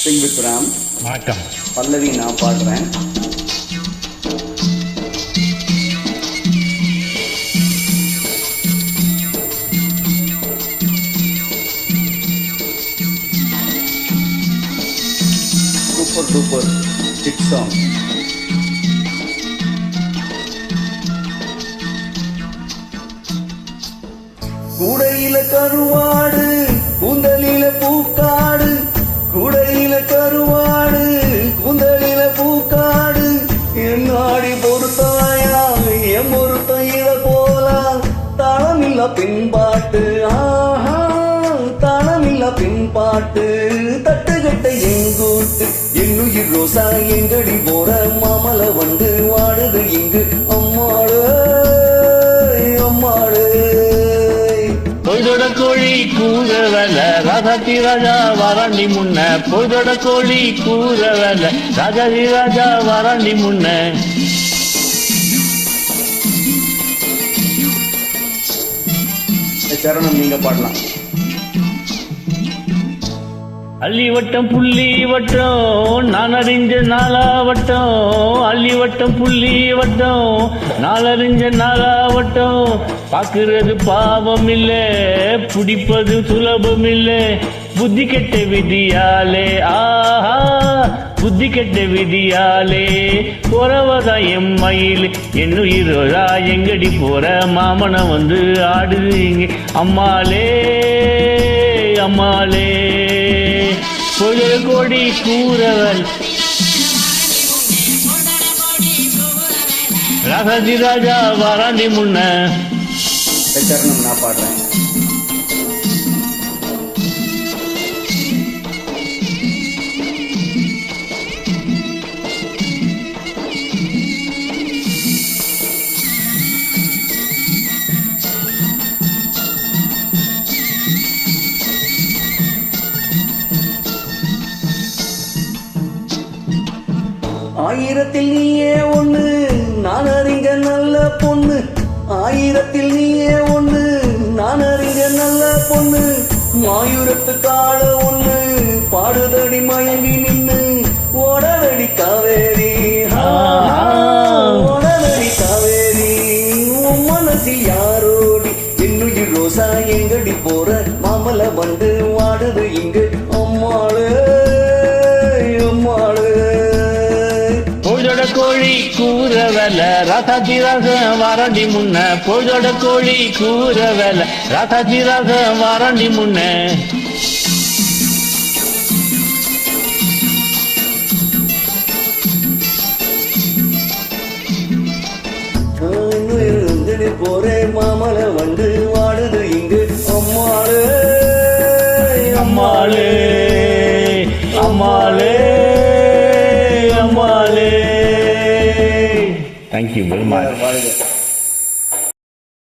Singh with Ram. வணக்கம். பல்லவி நான் பாடுறேன். Super duper hit song. கூடையில கருவாடு கூந்தலில பூக்காடு, கூடையில கருவாடு கூந்தலில பூக்காடு, என்னாடி பொறுத்தாயா என் பொறுத்த இத போலா, தளமில்ல பின்பாட்டு ஆஹா தளமில்ல பின்பாட்டு, தட்டுக்கட்டை எங்கூட்டு என்னுயிர் ரோசா எங்கடி போற மாமல வந்து வாடுது இங்கு அம்மாடு அம்மாடு. பொய்தொட கோழி கூறவல ராஜாத்தி ராஜா வராண்டி முன்ன, பொய்தொட கோழி கூறவல ராஜாதி ராஜா வராண்டி முன்ன. சரணம் நீங்க பாடலாம். அள்ளி வட்டம் புள்ளி வட்டம் நான் அறிஞ்ச நாளாவட்டம், அள்ளி வட்டம் புள்ளி வட்டம் நான் அறிஞ்ச நாளாவட்டம், பார்க்கிறது பாவம் இல்ல பிடிப்பது சுலபம் இல்ல, புத்தி கெட்ட விதியாலே ஆஹா புத்தி கெட்ட விதியாலே, போறவதா எம் மயில் என்னுயிரோரா எங்கடி போற மாமன வந்து ஆடுது இங்க அம்மாளே அம்மாளே. பொய்தொட கோழி கூறவல் ராஜாதி ராஜா வராண்டி முன்ன. சரணம் நான் பாடுறேன். ஆயிரத்தில் நீயே ஒண்ணு நான் அறிங்க நல்ல பொண்ணு, ஆயிரத்தில் நீயே ஒண்ணு நான் அறிங்க நல்ல பொண்ணு, மாயூரத்து கால ஒண்ணு பாடுதடி மயங்கி நின்னு, ஓடவடி காவேரி ஓடவடி காவேரி, உன் மனசில் யாரோடி என்னுயிர் ரோசா எங்கடி போற மாமல வந்து வாடுது இங்கு அம்மாளு அம்மாளு. பொய்தொட கோழி கூறவல ராசாதி ராச வாராண்டி முன்ன, பொய்தொட கோழி கூறவல ராசாதி ராச வாராண்டி முன்ன. போரே மாமல வந்து வாடுது இங்கு அம்மாளு அம்மாளே அம்மாளே அம்மாளே. Thank you very much.